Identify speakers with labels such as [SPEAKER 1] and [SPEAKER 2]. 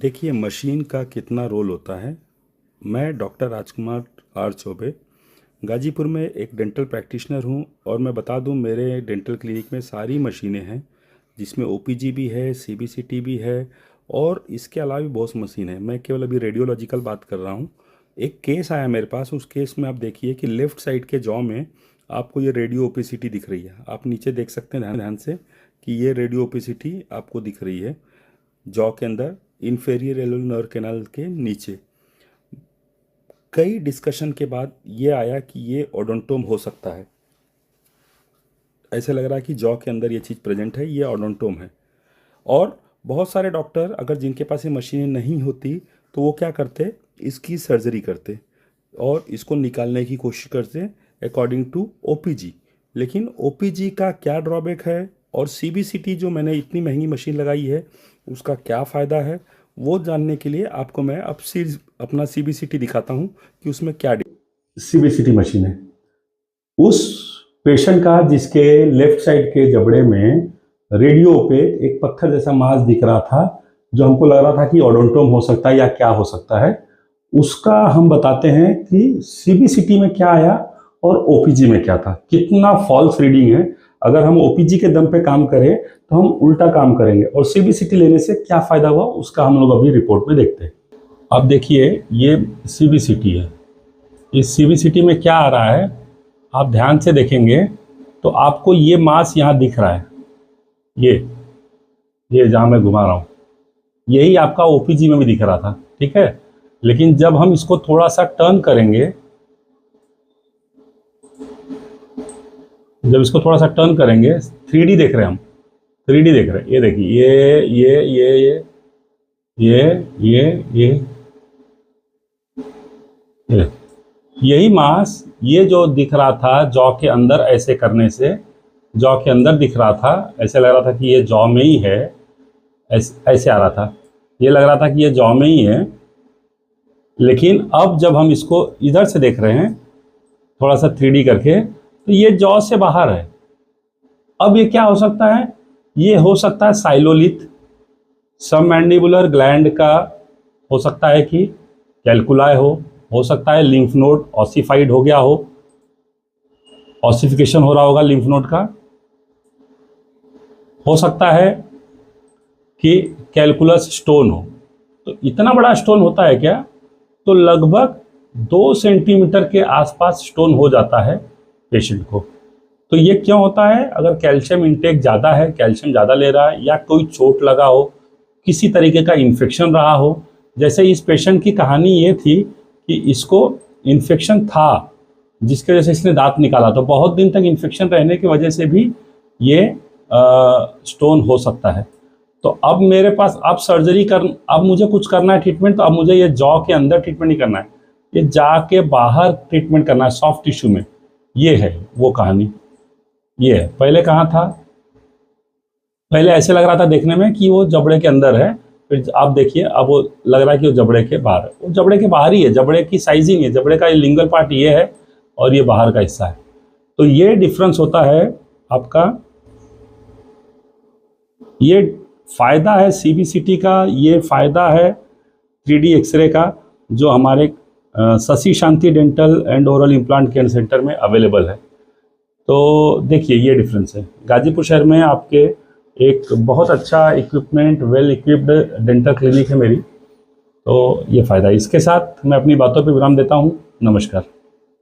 [SPEAKER 1] देखिए मशीन का कितना रोल होता है। मैं डॉक्टर राजकुमार आर चौबे गाजीपुर में एक डेंटल प्रैक्टिशनर हूँ और मैं बता दूँ मेरे डेंटल क्लिनिक में सारी मशीनें हैं जिसमें ओपीजी भी है, सीबीसीटी भी है और इसके अलावा भी बहुत सी मशीन है। मैं केवल अभी रेडियोलॉजिकल बात कर रहा हूँ। एक केस आया मेरे पास, उस केस में आप देखिए कि लेफ़्ट साइड के जॉ में आपको ये रेडियो ओपेसिटी दिख रही है। आप नीचे देख सकते हैं ध्यान ध्यान से कि ये रेडियो ओपेसिटी आपको दिख रही है जॉ के अंदर, इन्फेरियर एलुनर नर्व कैनाल के नीचे। कई डिस्कशन के बाद ये आया कि ये ओडोंटोम हो सकता है। ऐसे लग रहा है कि जॉ के अंदर ये चीज़ प्रेजेंट है, ये ओडोंटोम है। और बहुत सारे डॉक्टर अगर जिनके पास ये मशीनें नहीं होती तो वो क्या करते, इसकी सर्जरी करते और इसको निकालने की कोशिश करते अकॉर्डिंग टू ओपीजी। लेकिन ओपीजी का क्या ड्रॉबैक है और सीबीसीटी जो मैंने इतनी महंगी मशीन लगाई है उसका क्या फ़ायदा है, वो जानने के लिए आपको मैं अब अपना सीबीसीटी दिखाता हूँ कि उसमें क्या सीबीसीटी मशीन है। उस पेशेंट का जिसके लेफ्ट साइड के जबड़े में रेडियो पे एक पत्थर जैसा मांस दिख रहा था, जो हमको लग रहा था कि ओडोंटोम हो सकता है या क्या हो सकता है, उसका हम बताते हैं कि सीबीसीटी में क्या आया और ओपीजी में क्या था। कितना फॉल्स रीडिंग है। अगर हम ओपीजी के दम पे काम करें तो हम उल्टा काम करेंगे और सीबीसीटी लेने से क्या फ़ायदा हुआ उसका हम लोग अभी रिपोर्ट में देखते हैं। अब देखिए ये सीबीसीटी है। इस सीबीसीटी में क्या आ रहा है, आप ध्यान से देखेंगे तो आपको ये मांस यहाँ दिख रहा है। ये जहाँ मैं घुमा रहा हूँ, यही आपका ओपीजी में भी दिख रहा था, ठीक है। लेकिन जब हम इसको थोड़ा सा टर्न करेंगे, जब इसको थोड़ा सा टर्न करेंगे, 3D देख रहे हैं हम, 3D देख रहे हैं। ये देखिए ये यही मांस, ये जो दिख रहा था जॉ के अंदर, ऐसे करने से जॉ के अंदर दिख रहा था, ऐसे लग रहा था कि ये जॉ में ही है, ऐसे आ रहा था, ये लग रहा था कि ये जॉ में ही है। लेकिन अब जब हम इसको इधर से देख रहे हैं थोड़ा सा 3D करके, तो ये जॉ से बाहर है। अब ये क्या हो सकता है, ये हो सकता है साइलोलिथ, सबमैंडिबुलर ग्लैंड का हो सकता है कि कैल्कुलाई हो सकता है लिम्फ नोड ऑसिफाइड हो गया हो, ऑसिफिकेशन हो रहा होगा लिम्फ नोड का। हो सकता है कि कैलकुलस स्टोन हो। तो इतना बड़ा स्टोन होता है क्या, तो लगभग 2 सेंटीमीटर के आसपास स्टोन हो जाता है पेशेंट को। तो ये क्यों होता है, अगर कैल्शियम इंटेक ज़्यादा है, कैल्शियम ज़्यादा ले रहा है, या कोई चोट लगा हो, किसी तरीके का इन्फेक्शन रहा हो। जैसे इस पेशेंट की कहानी ये थी कि इसको इन्फेक्शन था जिसकी वजह से इसने दांत निकाला, तो बहुत दिन तक इन्फेक्शन रहने की वजह से भी ये स्टोन हो सकता है। तो अब मेरे पास अब सर्जरी अब मुझे कुछ करना है ट्रीटमेंट, तो अब मुझे ये जॉ के अंदर ट्रीटमेंट नहीं करना है, ये जा के बाहर ट्रीटमेंट करना है सॉफ्ट टिश्यू में। ये है वो कहानी, ये है। पहले कहाँ था, पहले ऐसे लग रहा था देखने में कि वो जबड़े के अंदर है, फिर आप देखिए अब वो लग रहा है कि वो जबड़े के बाहर है। वो जबड़े के बाहर ही है, जबड़े की साइजिंग है, जबड़े का लिंगल पार्ट ये है और ये बाहर का हिस्सा है। तो ये डिफरेंस होता है आपका, ये फ़ायदा है सीबीसीटी का, ये फ़ायदा है 3D एक्सरे का जो हमारे Shashi Shanti dental and oral implant care centre में अवेलेबल है। तो देखिए ये डिफरेंस है। गाजीपुर शहर में आपके एक बहुत अच्छा equipment, well equipped dental clinic है मेरी, तो ये फ़ायदा है। इसके साथ मैं अपनी बातों पे विराम देता हूँ। नमस्कार।